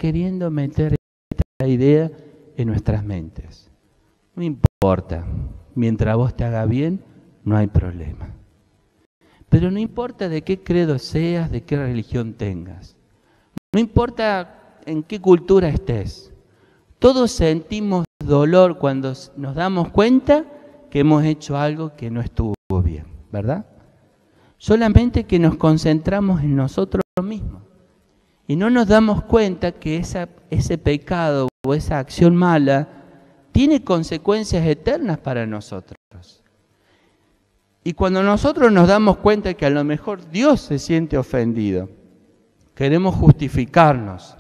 queriendo meter esta idea en nuestras mentes. No importa, mientras vos te haga bien, no hay problema. Pero no importa de qué credo seas, de qué religión tengas. No importa en qué cultura estés. Todos sentimos dolor cuando nos damos cuenta que hemos hecho algo que no estuvo bien, ¿verdad? Solamente que nos concentramos en nosotros mismos. Y no nos damos cuenta que ese pecado o esa acción mala tiene consecuencias eternas para nosotros. Y cuando nosotros nos damos cuenta que a lo mejor Dios se siente ofendido, queremos justificarnos,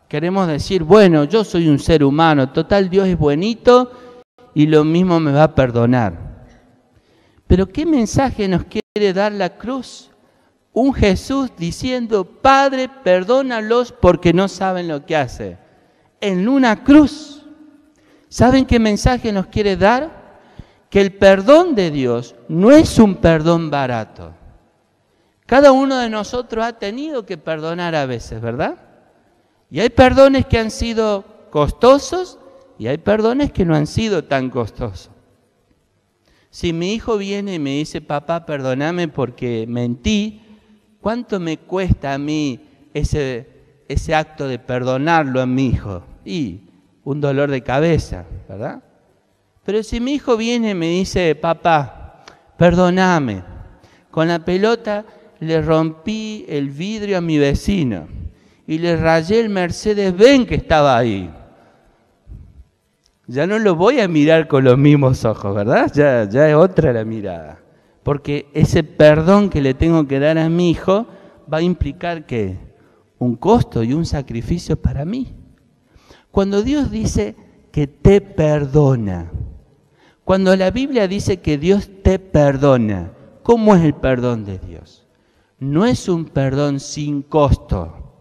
queremos decir, bueno, yo soy un ser humano, total Dios es buenito y lo mismo me va a perdonar. Pero ¿qué mensaje nos quiere dar la cruz? Un Jesús diciendo, Padre, perdónalos porque no saben lo que hacen. En una cruz. ¿Saben qué mensaje nos quiere dar? Que el perdón de Dios no es un perdón barato. Cada uno de nosotros ha tenido que perdonar a veces, ¿verdad? Y hay perdones que han sido costosos y hay perdones que no han sido tan costosos. Si mi hijo viene y me dice, papá, perdóname porque mentí, ¿cuánto me cuesta a mí ese acto de perdonarlo a mi hijo? Y un dolor de cabeza, ¿verdad? Pero si mi hijo viene y me dice, papá, perdóname, con la pelota le rompí el vidrio a mi vecino y le rayé el Mercedes-Benz que estaba ahí. Ya no lo voy a mirar con los mismos ojos, ¿verdad? Ya es otra la mirada. Porque ese perdón que le tengo que dar a mi hijo va a implicar ¿qué? Un costo y un sacrificio para mí. Cuando Dios dice que te perdona, cuando la Biblia dice que Dios te perdona, ¿cómo es el perdón de Dios? No es un perdón sin costo.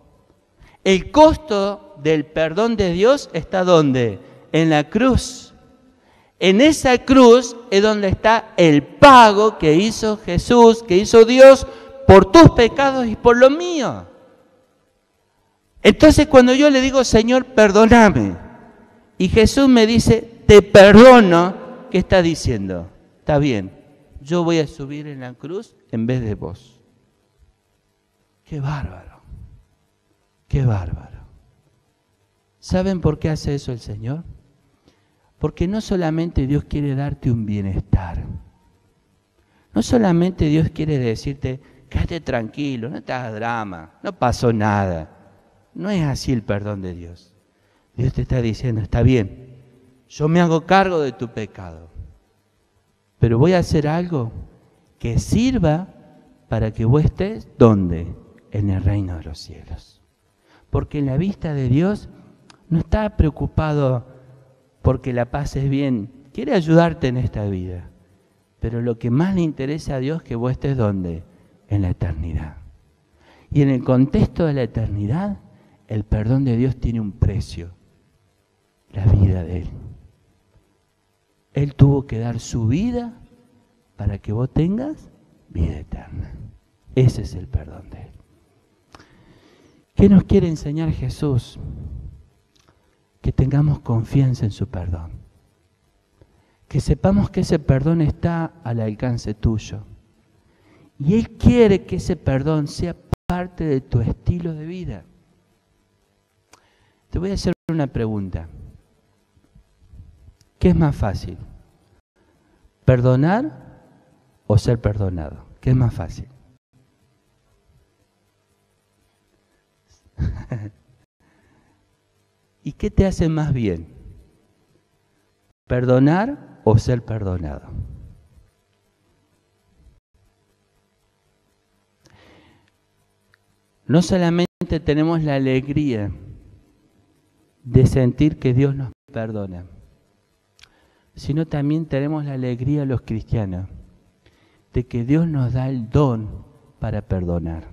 El costo del perdón de Dios está ¿dónde? En la cruz. En esa cruz es donde está el pago que hizo Jesús, que hizo Dios por tus pecados y por los míos. Entonces cuando yo le digo, Señor, perdóname, y Jesús me dice, te perdono, ¿qué está diciendo? Está bien, yo voy a subir en la cruz en vez de vos. ¡Qué bárbaro! ¡Qué bárbaro! ¿Saben por qué hace eso el Señor? Porque no solamente Dios quiere darte un bienestar. No solamente Dios quiere decirte, quédate tranquilo, no te hagas drama, no pasó nada. No es así el perdón de Dios. Dios te está diciendo, está bien, yo me hago cargo de tu pecado, pero voy a hacer algo que sirva para que vos estés, ¿dónde? En el reino de los cielos. Porque en la vista de Dios no está preocupado porque la pases bien, quiere ayudarte en esta vida. Pero lo que más le interesa a Dios es que vos estés ¿dónde? En la eternidad. Y en el contexto de la eternidad, el perdón de Dios tiene un precio, la vida de Él. Él tuvo que dar su vida para que vos tengas vida eterna. Ese es el perdón de Él. ¿Qué nos quiere enseñar Jesús? Que tengamos confianza en su perdón. Que sepamos que ese perdón está al alcance tuyo. Y Él quiere que ese perdón sea parte de tu estilo de vida. Te voy a hacer una pregunta. ¿Qué es más fácil? ¿Perdonar o ser perdonado? ¿Qué es más fácil? ¿Y qué te hace más bien? ¿Perdonar o ser perdonado? No solamente tenemos la alegría de sentir que Dios nos perdona, sino también tenemos la alegría los cristianos de que Dios nos da el don para perdonar.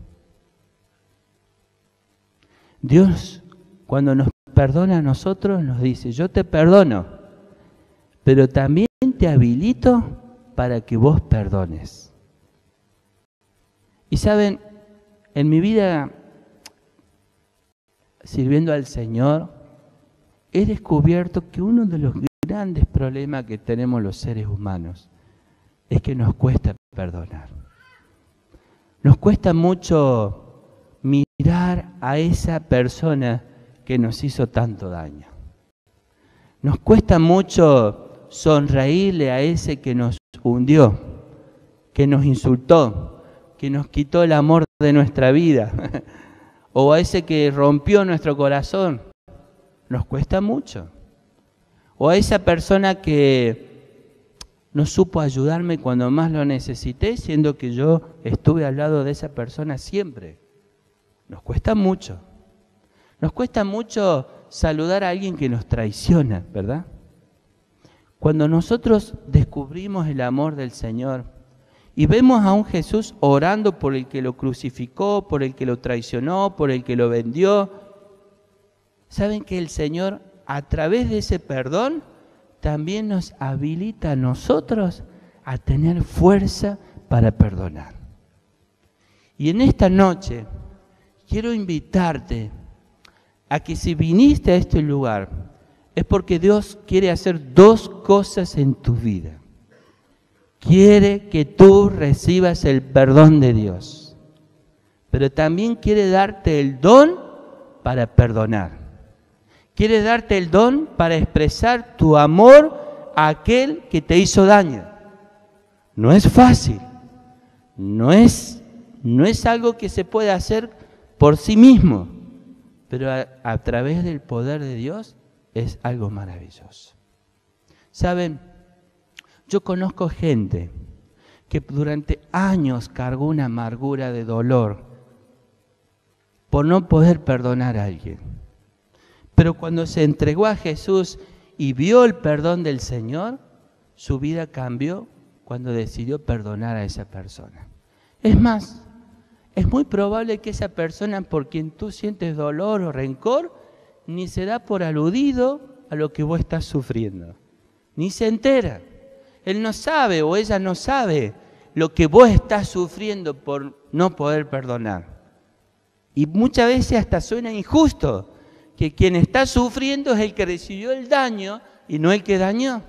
Dios, cuando nos perdona a nosotros, nos dice, yo te perdono, pero también te habilito para que vos perdones. Y saben, en mi vida sirviendo al Señor, he descubierto que uno de los grandes problemas que tenemos los seres humanos es que nos cuesta perdonar. Nos cuesta mucho mirar a esa persona que nos hizo tanto daño. Nos cuesta mucho sonreírle a ese que nos hundió, que nos insultó, que nos quitó el amor de nuestra vida, o a ese que rompió nuestro corazón. Nos cuesta mucho. O a esa persona que no supo ayudarme cuando más lo necesité, siendo que yo estuve al lado de esa persona siempre. Nos cuesta mucho. Nos cuesta mucho saludar a alguien que nos traiciona, ¿verdad? Cuando nosotros descubrimos el amor del Señor y vemos a un Jesús orando por el que lo crucificó, por el que lo traicionó, por el que lo vendió, ¿saben que el Señor, a través de ese perdón, también nos habilita a nosotros a tener fuerza para perdonar? Y en esta noche quiero invitarte a que si viniste a este lugar, es porque Dios quiere hacer dos cosas en tu vida. Quiere que tú recibas el perdón de Dios, pero también quiere darte el don para perdonar. Quiere darte el don para expresar tu amor a aquel que te hizo daño. No es fácil, no es algo que se pueda hacer por sí mismo, pero a través del poder de Dios es algo maravilloso. ¿Saben? Yo conozco gente que durante años cargó una amargura de dolor por no poder perdonar a alguien. Pero cuando se entregó a Jesús y vio el perdón del Señor, su vida cambió cuando decidió perdonar a esa persona. Es más, es muy probable que esa persona por quien tú sientes dolor o rencor, ni se da por aludido a lo que vos estás sufriendo, ni se entera. Él no sabe o ella no sabe lo que vos estás sufriendo por no poder perdonar. Y muchas veces hasta suena injusto, que quien está sufriendo es el que recibió el daño y no el que dañó.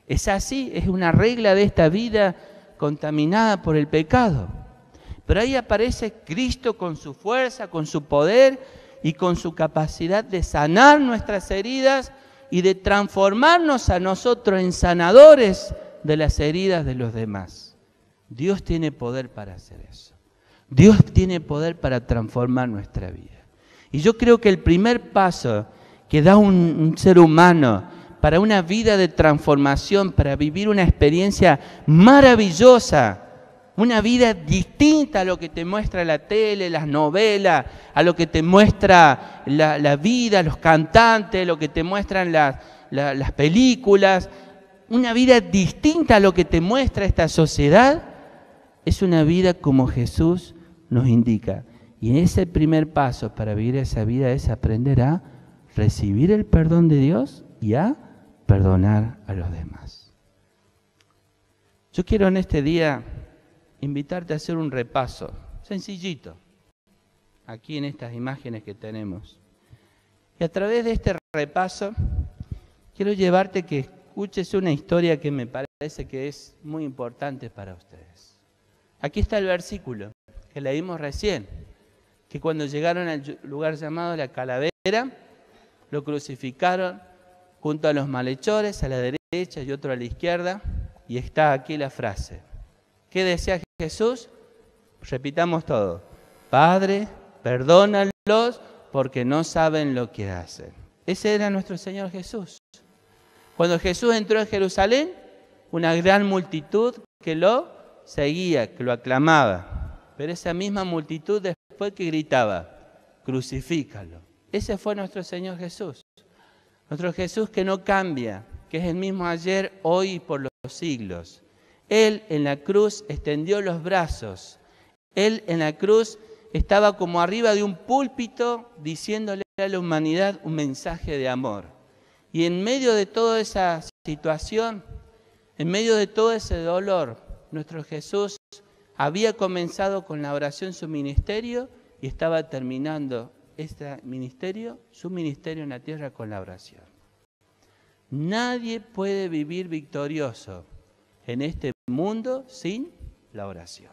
Es así, es una regla de esta vida contaminada por el pecado. Pero ahí aparece Cristo con su fuerza, con su poder y con su capacidad de sanar nuestras heridas y de transformarnos a nosotros en sanadores de las heridas de los demás. Dios tiene poder para hacer eso. Dios tiene poder para transformar nuestra vida. Y yo creo que el primer paso que da un ser humano para una vida de transformación, para vivir una experiencia maravillosa, una vida distinta a lo que te muestra la tele, las novelas, a lo que te muestra la vida, los cantantes, lo que te muestran las películas, una vida distinta a lo que te muestra esta sociedad, es una vida como Jesús nos indica. Y ese primer paso para vivir esa vida es aprender a recibir el perdón de Dios y a perdonar a los demás. Yo quiero en este día invitarte a hacer un repaso sencillito, aquí en estas imágenes que tenemos. Y a través de este repaso, quiero llevarte que escuches una historia que me parece que es muy importante para ustedes. Aquí está el versículo que leímos recién, que cuando llegaron al lugar llamado La Calavera, lo crucificaron junto a los malhechores, a la derecha y otro a la izquierda, y está aquí la frase. ¿Qué decía Jesús? Repitamos todo. Padre, perdónalos porque no saben lo que hacen. Ese era nuestro Señor Jesús. Cuando Jesús entró en Jerusalén, una gran multitud que lo seguía, que lo aclamaba. Pero esa misma multitud después que gritaba, crucifícalo. Ese fue nuestro Señor Jesús. Nuestro Jesús que no cambia, que es el mismo ayer, hoy y por los siglos. Él en la cruz extendió los brazos. Él en la cruz estaba como arriba de un púlpito diciéndole a la humanidad un mensaje de amor. Y en medio de toda esa situación, en medio de todo ese dolor, nuestro Jesús había comenzado con la oración su ministerio y estaba terminando este ministerio, su ministerio en la tierra, con la oración. Nadie puede vivir victorioso en este mundo sin la oración.